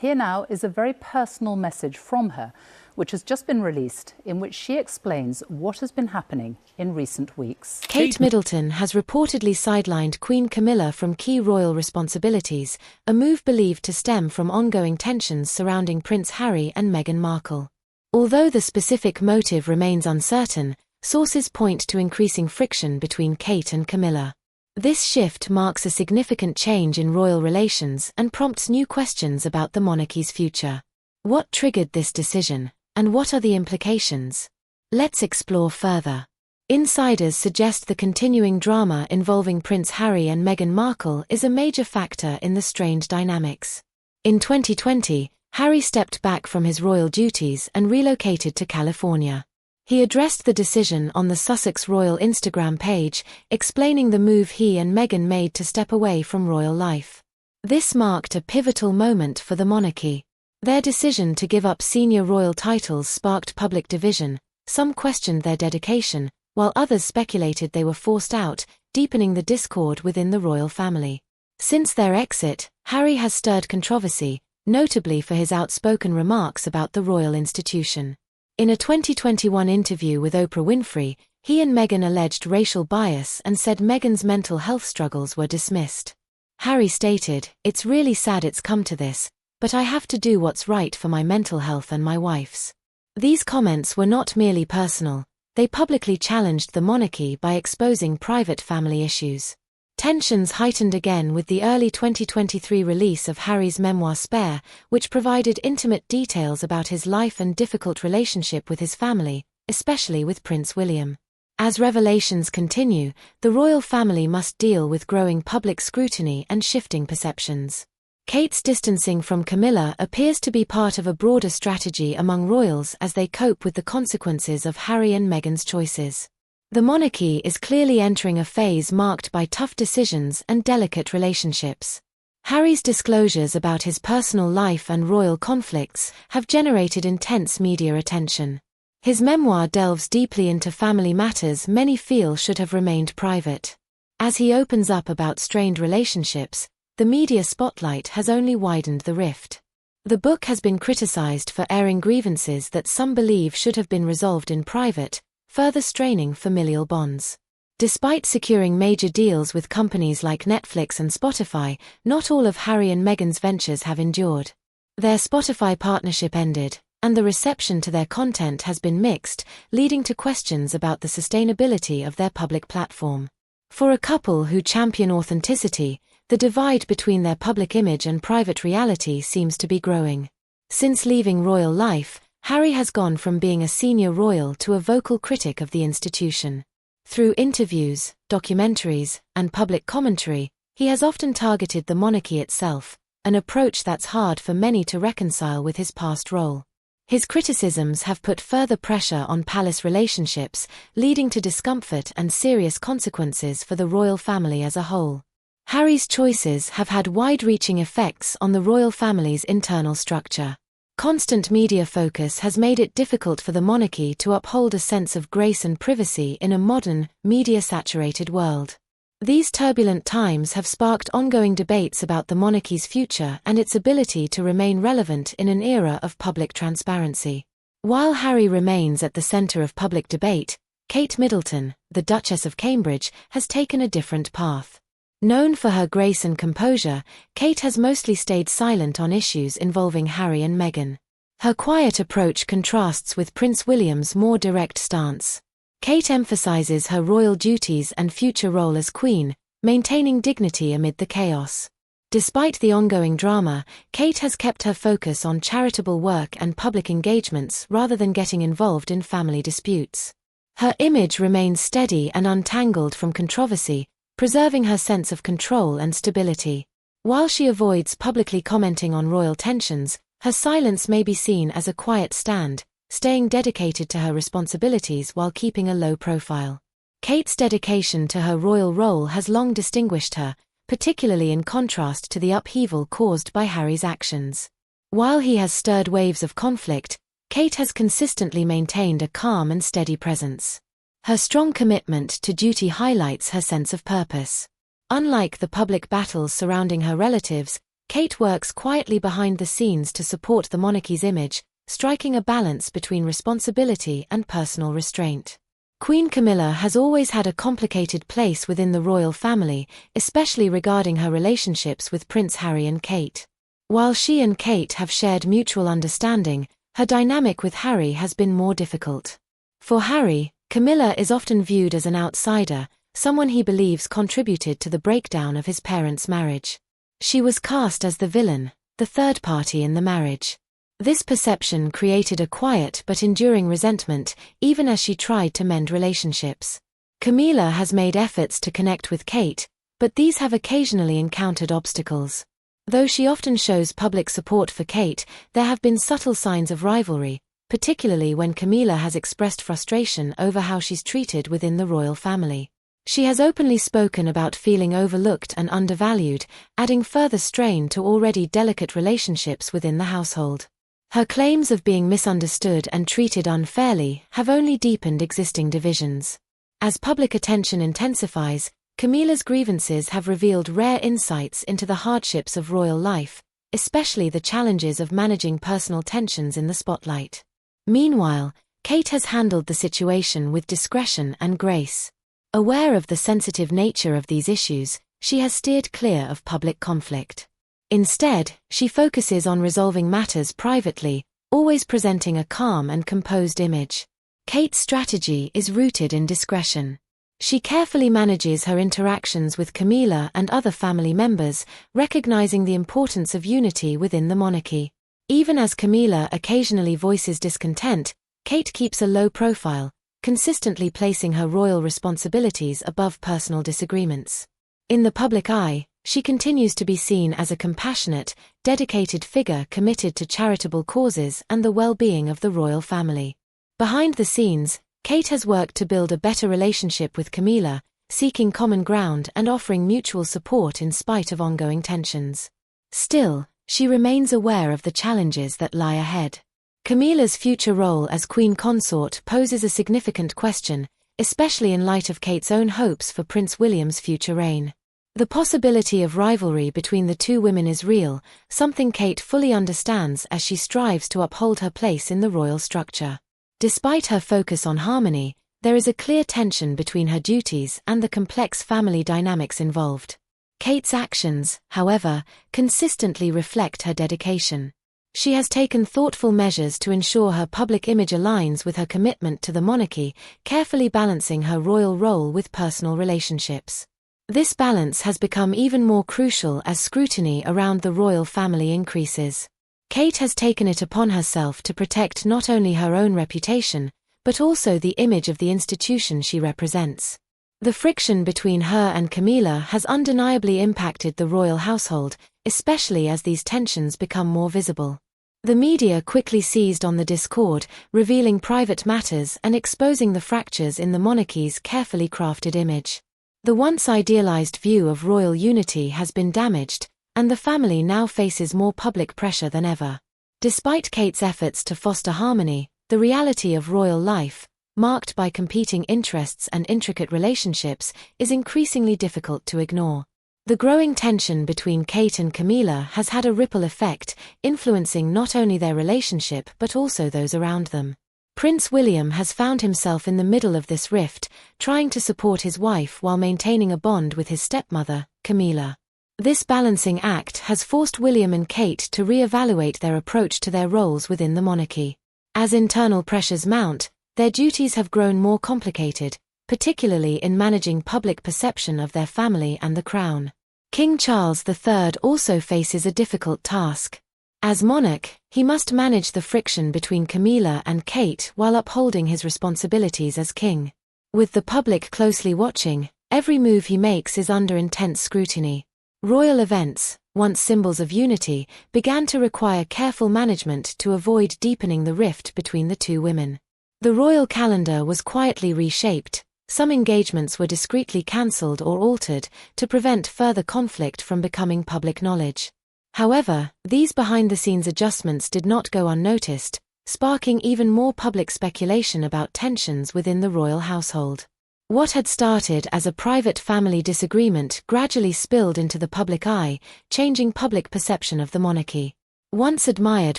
Here now is a very personal message from her, which has just been released, in which she explains what has been happening in recent weeks. Kate Middleton has reportedly sidelined Queen Camilla from key royal responsibilities, a move believed to stem from ongoing tensions surrounding Prince Harry and Meghan Markle. Although the specific motive remains uncertain, sources point to increasing friction between Kate and Camilla. This shift marks a significant change in royal relations and prompts new questions about the monarchy's future. What triggered this decision, and what are the implications? Let's explore further. Insiders suggest the continuing drama involving Prince Harry and Meghan Markle is a major factor in the strained dynamics. In 2020, Harry stepped back from his royal duties and relocated to California. He addressed the decision on the Sussex Royal Instagram page, explaining the move he and Meghan made to step away from royal life. This marked a pivotal moment for the monarchy. Their decision to give up senior royal titles sparked public division. Some questioned their dedication, while others speculated they were forced out, deepening the discord within the royal family. Since their exit, Harry has stirred controversy, notably for his outspoken remarks about the royal institution. In a 2021 interview with Oprah Winfrey, he and Meghan alleged racial bias and said Meghan's mental health struggles were dismissed. Harry stated, "It's really sad it's come to this, but I have to do what's right for my mental health and my wife's." These comments were not merely personal, they publicly challenged the monarchy by exposing private family issues. Tensions heightened again with the early 2023 release of Harry's memoir Spare, which provided intimate details about his life and difficult relationship with his family, especially with Prince William. As revelations continue, the royal family must deal with growing public scrutiny and shifting perceptions. Kate's distancing from Camilla appears to be part of a broader strategy among royals as they cope with the consequences of Harry and Meghan's choices. The monarchy is clearly entering a phase marked by tough decisions and delicate relationships. Harry's disclosures about his personal life and royal conflicts have generated intense media attention. His memoir delves deeply into family matters many feel should have remained private. As he opens up about strained relationships, the media spotlight has only widened the rift. The book has been criticized for airing grievances that some believe should have been resolved in private, further straining familial bonds. Despite securing major deals with companies like Netflix and Spotify, not all of Harry and Meghan's ventures have endured. Their Spotify partnership ended, and the reception to their content has been mixed, leading to questions about the sustainability of their public platform. For a couple who champion authenticity, the divide between their public image and private reality seems to be growing. Since leaving royal life, Harry has gone from being a senior royal to a vocal critic of the institution. Through interviews, documentaries, and public commentary, he has often targeted the monarchy itself, an approach that's hard for many to reconcile with his past role. His criticisms have put further pressure on palace relationships, leading to discomfort and serious consequences for the royal family as a whole. Harry's choices have had wide-reaching effects on the royal family's internal structure. Constant media focus has made it difficult for the monarchy to uphold a sense of grace and privacy in a modern, media-saturated world. These turbulent times have sparked ongoing debates about the monarchy's future and its ability to remain relevant in an era of public transparency. While Harry remains at the center of public debate, Kate Middleton, the Duchess of Cambridge, has taken a different path. Known for her grace and composure, Kate has mostly stayed silent on issues involving Harry and Meghan. Her quiet approach contrasts with Prince William's more direct stance. Kate emphasizes her royal duties and future role as queen, maintaining dignity amid the chaos. Despite the ongoing drama, Kate has kept her focus on charitable work and public engagements rather than getting involved in family disputes. Her image remains steady and untangled from controversy, preserving her sense of control and stability. While she avoids publicly commenting on royal tensions, her silence may be seen as a quiet stand, staying dedicated to her responsibilities while keeping a low profile. Kate's dedication to her royal role has long distinguished her, particularly in contrast to the upheaval caused by Harry's actions. While he has stirred waves of conflict, Kate has consistently maintained a calm and steady presence. Her strong commitment to duty highlights her sense of purpose. Unlike the public battles surrounding her relatives, Kate works quietly behind the scenes to support the monarchy's image, striking a balance between responsibility and personal restraint. Queen Camilla has always had a complicated place within the royal family, especially regarding her relationships with Prince Harry and Kate. While she and Kate have shared mutual understanding, her dynamic with Harry has been more difficult. For Harry, Camilla is often viewed as an outsider, someone he believes contributed to the breakdown of his parents' marriage. She was cast as the villain, the third party in the marriage. This perception created a quiet but enduring resentment, even as she tried to mend relationships. Camilla has made efforts to connect with Kate, but these have occasionally encountered obstacles. Though she often shows public support for Kate, there have been subtle signs of rivalry, particularly when Camilla has expressed frustration over how she's treated within the royal family. She has openly spoken about feeling overlooked and undervalued, adding further strain to already delicate relationships within the household. Her claims of being misunderstood and treated unfairly have only deepened existing divisions. As public attention intensifies, Camilla's grievances have revealed rare insights into the hardships of royal life, especially the challenges of managing personal tensions in the spotlight. Meanwhile, Kate has handled the situation with discretion and grace. Aware of the sensitive nature of these issues, she has steered clear of public conflict. Instead, she focuses on resolving matters privately, always presenting a calm and composed image. Kate's strategy is rooted in discretion. She carefully manages her interactions with Camilla and other family members, recognizing the importance of unity within the monarchy. Even as Camilla occasionally voices discontent, Kate keeps a low profile, consistently placing her royal responsibilities above personal disagreements. In the public eye, she continues to be seen as a compassionate, dedicated figure committed to charitable causes and the well-being of the royal family. Behind the scenes, Kate has worked to build a better relationship with Camilla, seeking common ground and offering mutual support in spite of ongoing tensions. Still, she remains aware of the challenges that lie ahead. Camilla's future role as queen consort poses a significant question, especially in light of Kate's own hopes for Prince William's future reign. The possibility of rivalry between the two women is real, something Kate fully understands as she strives to uphold her place in the royal structure. Despite her focus on harmony, there is a clear tension between her duties and the complex family dynamics involved. Kate's actions, however, consistently reflect her dedication. She has taken thoughtful measures to ensure her public image aligns with her commitment to the monarchy, carefully balancing her royal role with personal relationships. This balance has become even more crucial as scrutiny around the royal family increases. Kate has taken it upon herself to protect not only her own reputation, but also the image of the institution she represents. The friction between her and Camilla has undeniably impacted the royal household, especially as these tensions become more visible. The media quickly seized on the discord, revealing private matters and exposing the fractures in the monarchy's carefully crafted image. The once idealized view of royal unity has been damaged, and the family now faces more public pressure than ever. Despite Kate's efforts to foster harmony, the reality of royal life, marked by competing interests and intricate relationships, is increasingly difficult to ignore. The growing tension between Kate and Camilla has had a ripple effect, influencing not only their relationship but also those around them. Prince William has found himself in the middle of this rift, trying to support his wife while maintaining a bond with his stepmother, Camilla. This balancing act has forced William and Kate to re-evaluate their approach to their roles within the monarchy. As internal pressures mount, their duties have grown more complicated, particularly in managing public perception of their family and the crown. King Charles III also faces a difficult task. As monarch, he must manage the friction between Camilla and Kate while upholding his responsibilities as king. With the public closely watching, every move he makes is under intense scrutiny. Royal events, once symbols of unity, began to require careful management to avoid deepening the rift between the two women. The royal calendar was quietly reshaped. Some engagements were discreetly cancelled or altered to prevent further conflict from becoming public knowledge. However, these behind-the-scenes adjustments did not go unnoticed, sparking even more public speculation about tensions within the royal household. What had started as a private family disagreement gradually spilled into the public eye, changing public perception of the monarchy. Once admired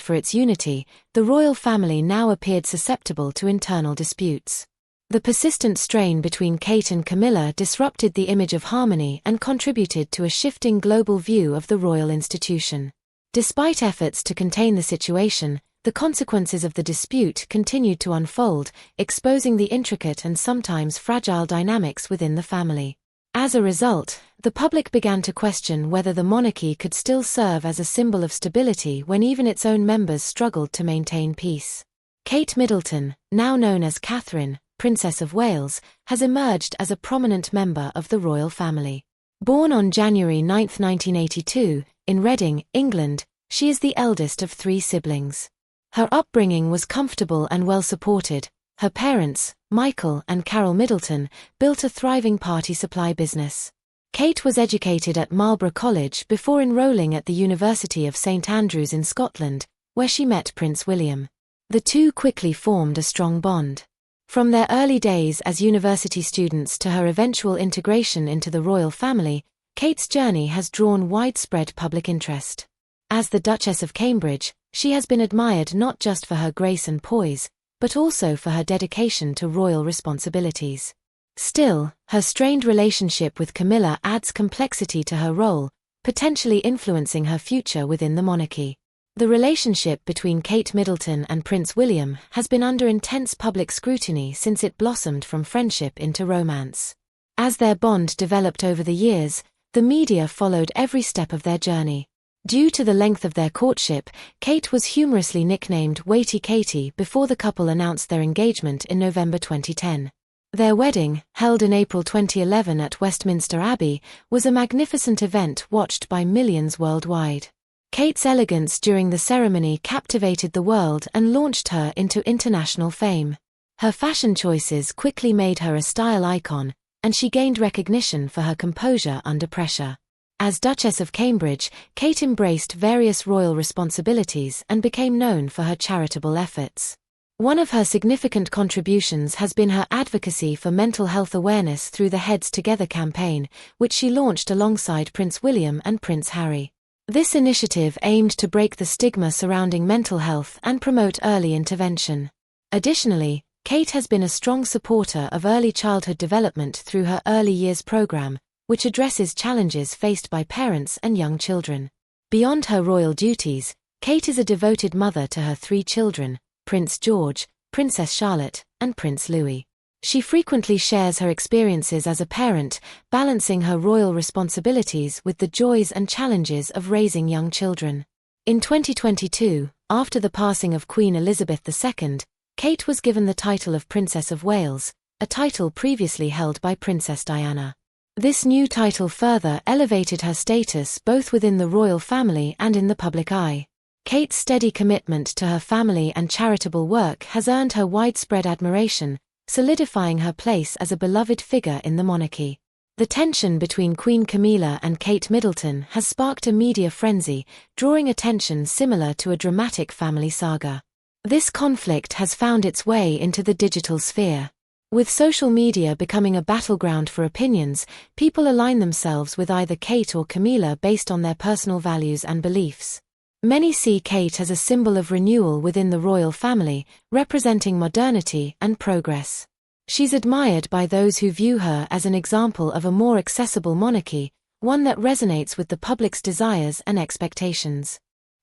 for its unity, the royal family now appeared susceptible to internal disputes. The persistent strain between Kate and Camilla disrupted the image of harmony and contributed to a shifting global view of the royal institution. Despite efforts to contain the situation, the consequences of the dispute continued to unfold, exposing the intricate and sometimes fragile dynamics within the family. As a result, the public began to question whether the monarchy could still serve as a symbol of stability when even its own members struggled to maintain peace. Kate Middleton, now known as Catherine, Princess of Wales, has emerged as a prominent member of the royal family. Born on January 9, 1982, in Reading, England, she is the eldest of 3 siblings. Her upbringing was comfortable and well supported. Her parents, Michael and Carol Middleton, built a thriving party supply business. Kate was educated at Marlborough College before enrolling at the University of St Andrews in Scotland, where she met Prince William. The two quickly formed a strong bond. From their early days as university students to her eventual integration into the royal family, Kate's journey has drawn widespread public interest. As the Duchess of Cambridge, she has been admired not just for her grace and poise, but also for her dedication to royal responsibilities. Still, her strained relationship with Camilla adds complexity to her role, potentially influencing her future within the monarchy. The relationship between Kate Middleton and Prince William has been under intense public scrutiny since it blossomed from friendship into romance. As their bond developed over the years, the media followed every step of their journey. Due to the length of their courtship, Kate was humorously nicknamed Waity Katie before the couple announced their engagement in November 2010. Their wedding, held in April 2011 at Westminster Abbey, was a magnificent event watched by millions worldwide. Kate's elegance during the ceremony captivated the world and launched her into international fame. Her fashion choices quickly made her a style icon, and she gained recognition for her composure under pressure. As Duchess of Cambridge, Kate embraced various royal responsibilities and became known for her charitable efforts. One of her significant contributions has been her advocacy for mental health awareness through the Heads Together campaign, which she launched alongside Prince William and Prince Harry. This initiative aimed to break the stigma surrounding mental health and promote early intervention. Additionally, Kate has been a strong supporter of early childhood development through her Early Years program, which addresses challenges faced by parents and young children. Beyond her royal duties, Kate is a devoted mother to her 3 children, Prince George, Princess Charlotte, and Prince Louis. She frequently shares her experiences as a parent, balancing her royal responsibilities with the joys and challenges of raising young children. In 2022, after the passing of Queen Elizabeth II, Kate was given the title of Princess of Wales, a title previously held by Princess Diana. This new title further elevated her status both within the royal family and in the public eye. Kate's steady commitment to her family and charitable work has earned her widespread admiration, solidifying her place as a beloved figure in the monarchy. The tension between Queen Camilla and Kate Middleton has sparked a media frenzy, drawing attention similar to a dramatic family saga. This conflict has found its way into the digital sphere. With social media becoming a battleground for opinions, people align themselves with either Kate or Camilla based on their personal values and beliefs. Many see Kate as a symbol of renewal within the royal family, representing modernity and progress. She's admired by those who view her as an example of a more accessible monarchy, one that resonates with the public's desires and expectations.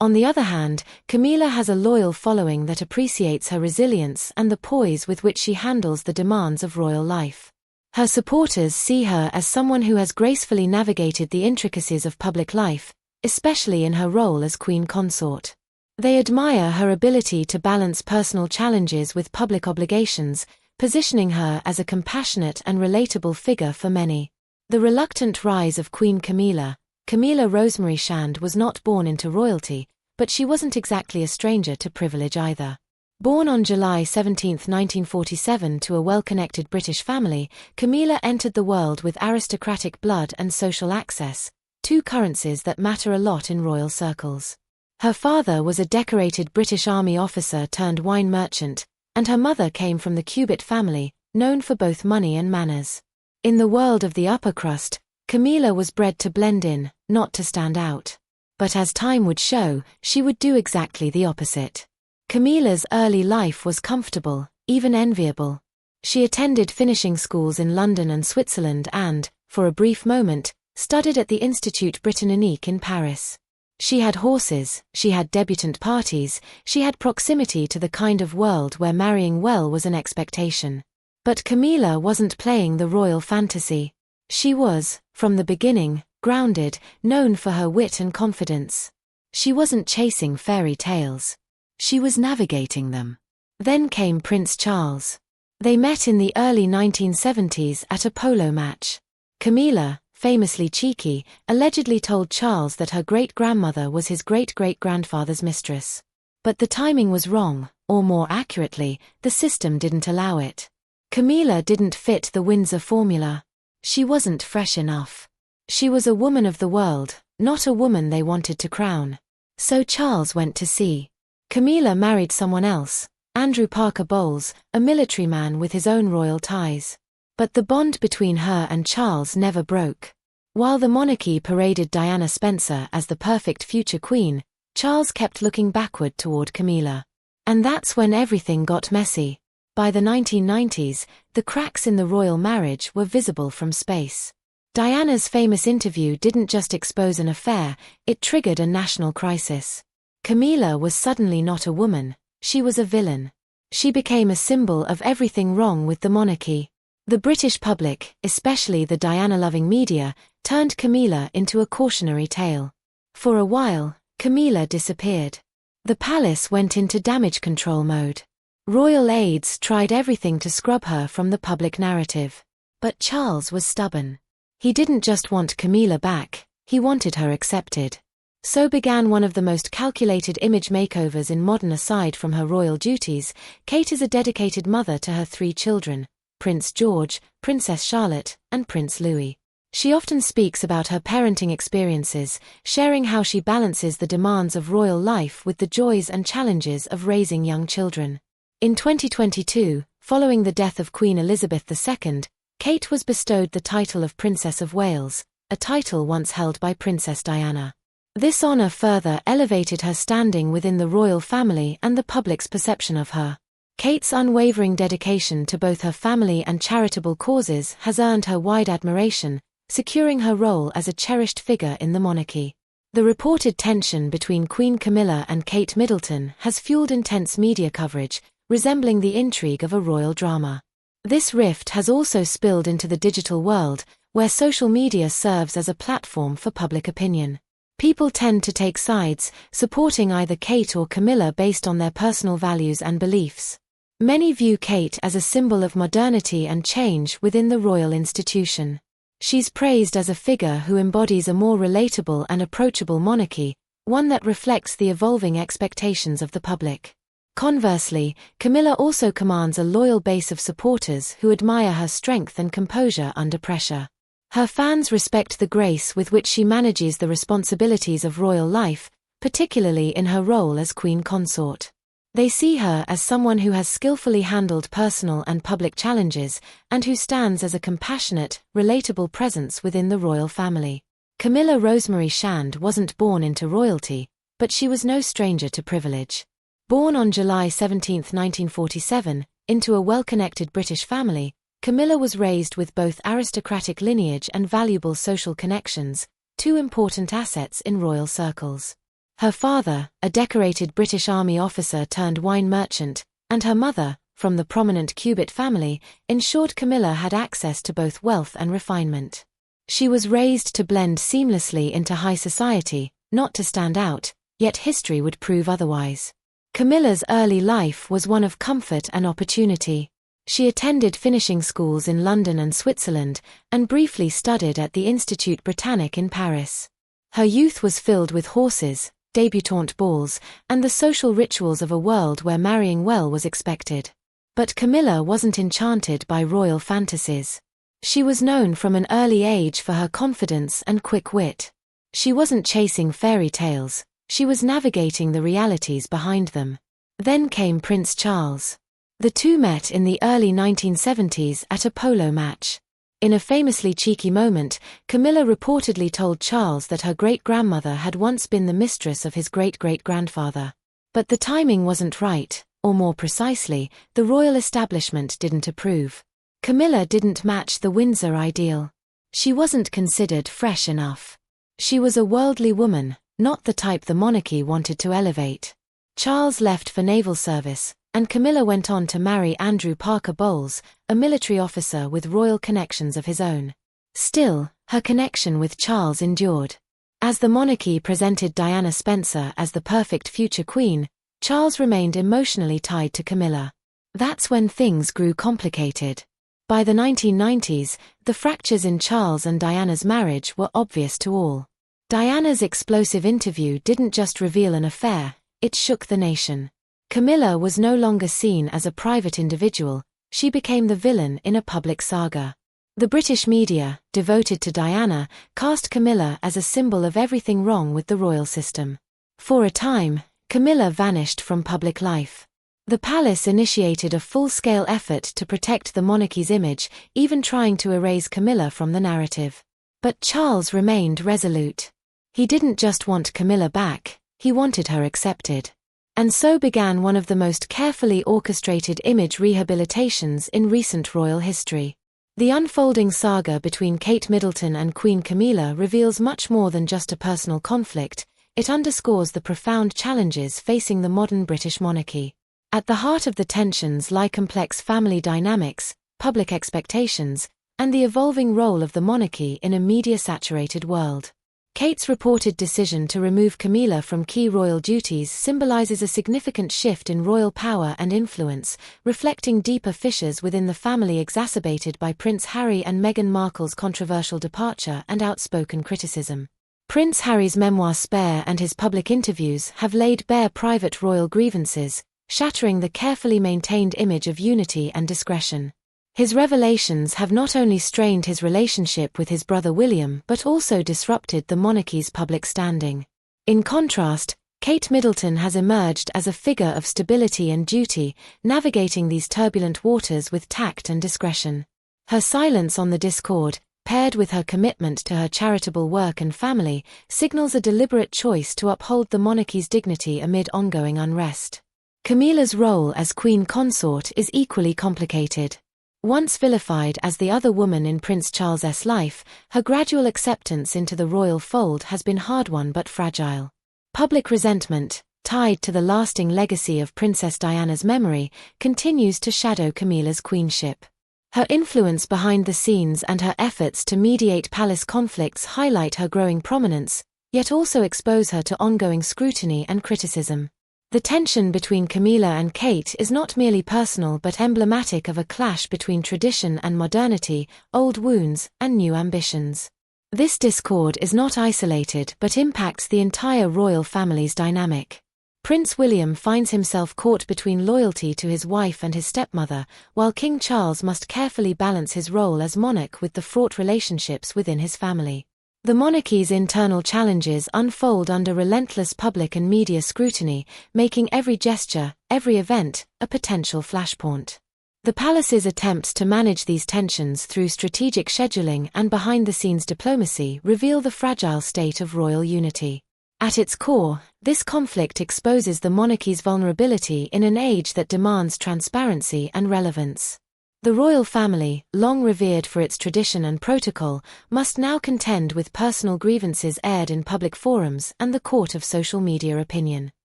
On the other hand, Camilla has a loyal following that appreciates her resilience and the poise with which she handles the demands of royal life. Her supporters see her as someone who has gracefully navigated the intricacies of public life, especially in her role as queen consort. They admire her ability to balance personal challenges with public obligations, positioning her as a compassionate and relatable figure for many. The reluctant rise of Queen Camilla. Camilla Rosemary Shand was not born into royalty, but she wasn't exactly a stranger to privilege either. Born on July 17, 1947 to a well-connected British family, Camilla entered the world with aristocratic blood and social access, 2 currencies that matter a lot in royal circles. Her father was a decorated British Army officer turned wine merchant, and her mother came from the Cubitt family, known for both money and manners. In the world of the upper crust, Camilla was bred to blend in, not to stand out. But as time would show, she would do exactly the opposite. Camilla's early life was comfortable, even enviable. She attended finishing schools in London and Switzerland and, for a brief moment, studied at the Institut Britannique in Paris. She had horses, she had debutante parties, she had proximity to the kind of world where marrying well was an expectation. But Camilla wasn't playing the royal fantasy. She was, from the beginning, grounded, known for her wit and confidence. She wasn't chasing fairy tales. She was navigating them. Then came Prince Charles. They met in the early 1970s at a polo match. Camilla, famously cheeky, allegedly told Charles that her great-grandmother was his great-great-grandfather's mistress. But the timing was wrong, or more accurately, the system didn't allow it. Camilla didn't fit the Windsor formula. She wasn't fresh enough. She was a woman of the world, not a woman they wanted to crown. So Charles went to sea. Camilla married someone else, Andrew Parker Bowles, a military man with his own royal ties. But the bond between her and Charles never broke. While the monarchy paraded Diana Spencer as the perfect future queen, Charles kept looking backward toward Camilla. And that's when everything got messy. By the 1990s, the cracks in the royal marriage were visible from space. Diana's famous interview didn't just expose an affair, it triggered a national crisis. Camilla was suddenly not a woman, she was a villain. She became a symbol of everything wrong with the monarchy. The British public, especially the Diana-loving media, turned Camilla into a cautionary tale. For a while, Camilla disappeared. The palace went into damage control mode. Royal aides tried everything to scrub her from the public narrative. But Charles was stubborn. He didn't just want Camilla back, he wanted her accepted. So began one of the most calculated image makeovers in modern. Aside from her royal duties, Kate is a dedicated mother to her 3 children, Prince George, Princess Charlotte, and Prince Louis. She often speaks about her parenting experiences, sharing how she balances the demands of royal life with the joys and challenges of raising young children. In 2022, following the death of Queen Elizabeth II, Kate was bestowed the title of Princess of Wales, a title once held by Princess Diana. This honor further elevated her standing within the royal family and the public's perception of her. Kate's unwavering dedication to both her family and charitable causes has earned her wide admiration, securing her role as a cherished figure in the monarchy. The reported tension between Queen Camilla and Kate Middleton has fueled intense media coverage, resembling the intrigue of a royal drama. This rift has also spilled into the digital world, where social media serves as a platform for public opinion. People tend to take sides, supporting either Kate or Camilla based on their personal values and beliefs. Many view Kate as a symbol of modernity and change within the royal institution. She's praised as a figure who embodies a more relatable and approachable monarchy, one that reflects the evolving expectations of the public. Conversely, Camilla also commands a loyal base of supporters who admire her strength and composure under pressure. Her fans respect the grace with which she manages the responsibilities of royal life, particularly in her role as queen consort. They see her as someone who has skillfully handled personal and public challenges, and who stands as a compassionate, relatable presence within the royal family. Camilla Rosemary Shand wasn't born into royalty, but she was no stranger to privilege. Born on July 17, 1947, into a well-connected British family, Camilla was raised with both aristocratic lineage and valuable social connections, 2 important assets in royal circles. Her father, a decorated British Army officer turned wine merchant, and her mother, from the prominent Cubitt family, ensured Camilla had access to both wealth and refinement. She was raised to blend seamlessly into high society, not to stand out, yet history would prove otherwise. Camilla's early life was one of comfort and opportunity. She attended finishing schools in London and Switzerland, and briefly studied at the Institut Britannique in Paris. Her youth was filled with horses, debutante balls, and the social rituals of a world where marrying well was expected. But Camilla wasn't enchanted by royal fantasies. She was known from an early age for her confidence and quick wit. She wasn't chasing fairy tales, she was navigating the realities behind them. Then came Prince Charles. The two met in the early 1970s at a polo match. In a famously cheeky moment, Camilla reportedly told Charles that her great-grandmother had once been the mistress of his great-great-grandfather. But the timing wasn't right, or more precisely, the royal establishment didn't approve. Camilla didn't match the Windsor ideal. She wasn't considered fresh enough. She was a worldly woman, not the type the monarchy wanted to elevate. Charles left for naval service, and Camilla went on to marry Andrew Parker Bowles, a military officer with royal connections of his own. Still, her connection with Charles endured. As the monarchy presented Diana Spencer as the perfect future queen, Charles remained emotionally tied to Camilla. That's when things grew complicated. By the 1990s, the fractures in Charles and Diana's marriage were obvious to all. Diana's explosive interview didn't just reveal an affair, it shook the nation. Camilla was no longer seen as a private individual, she became the villain in a public saga. The British media, devoted to Diana, cast Camilla as a symbol of everything wrong with the royal system. For a time, Camilla vanished from public life. The palace initiated a full-scale effort to protect the monarchy's image, even trying to erase Camilla from the narrative. But Charles remained resolute. He didn't just want Camilla back, he wanted her accepted. And so began one of the most carefully orchestrated image rehabilitations in recent royal history. The unfolding saga between Kate Middleton and Queen Camilla reveals much more than just a personal conflict, it underscores the profound challenges facing the modern British monarchy. At the heart of the tensions lie complex family dynamics, public expectations, and the evolving role of the monarchy in a media-saturated world. Kate's reported decision to remove Camilla from key royal duties symbolizes a significant shift in royal power and influence, reflecting deeper fissures within the family exacerbated by Prince Harry and Meghan Markle's controversial departure and outspoken criticism. Prince Harry's memoir Spare and his public interviews have laid bare private royal grievances, shattering the carefully maintained image of unity and discretion. His revelations have not only strained his relationship with his brother William but also disrupted the monarchy's public standing. In contrast, Kate Middleton has emerged as a figure of stability and duty, navigating these turbulent waters with tact and discretion. Her silence on the discord, paired with her commitment to her charitable work and family, signals a deliberate choice to uphold the monarchy's dignity amid ongoing unrest. Camilla's role as queen consort is equally complicated. Once vilified as the other woman in Prince Charles's life, her gradual acceptance into the royal fold has been hard-won but fragile. Public resentment, tied to the lasting legacy of Princess Diana's memory, continues to shadow Camilla's queenship. Her influence behind the scenes and her efforts to mediate palace conflicts highlight her growing prominence, yet also expose her to ongoing scrutiny and criticism. The tension between Camilla and Kate is not merely personal but emblematic of a clash between tradition and modernity, old wounds and new ambitions. This discord is not isolated but impacts the entire royal family's dynamic. Prince William finds himself caught between loyalty to his wife and his stepmother, while King Charles must carefully balance his role as monarch with the fraught relationships within his family. The monarchy's internal challenges unfold under relentless public and media scrutiny, making every gesture, every event, a potential flashpoint. The palace's attempts to manage these tensions through strategic scheduling and behind-the-scenes diplomacy reveal the fragile state of royal unity. At its core, this conflict exposes the monarchy's vulnerability in an age that demands transparency and relevance. The royal family, long revered for its tradition and protocol, must now contend with personal grievances aired in public forums and the court of social media opinion.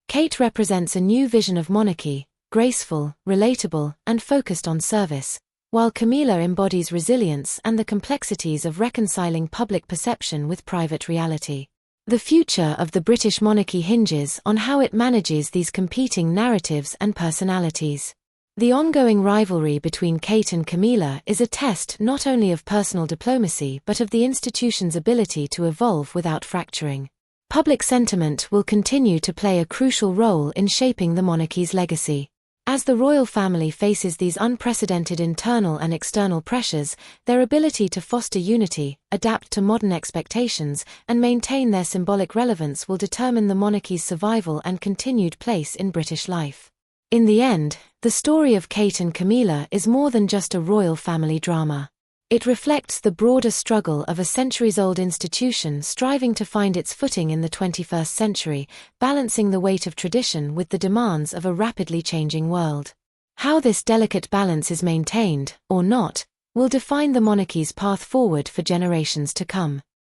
Kate represents a new vision of monarchy, graceful, relatable, and focused on service, while Camilla embodies resilience and the complexities of reconciling public perception with private reality. The future of the British monarchy hinges on how it manages these competing narratives and personalities. The ongoing rivalry between Kate and Camilla is a test not only of personal diplomacy but of the institution's ability to evolve without fracturing. Public sentiment will continue to play a crucial role in shaping the monarchy's legacy. As the royal family faces these unprecedented internal and external pressures, their ability to foster unity, adapt to modern expectations, and maintain their symbolic relevance will determine the monarchy's survival and continued place in British life. In the end, the story of Kate and Camilla is more than just a royal family drama. It reflects the broader struggle of a centuries-old institution striving to find its footing in the 21st century, balancing the weight of tradition with the demands of a rapidly changing world. How this delicate balance is maintained, or not, will define the monarchy's path forward for generations to come.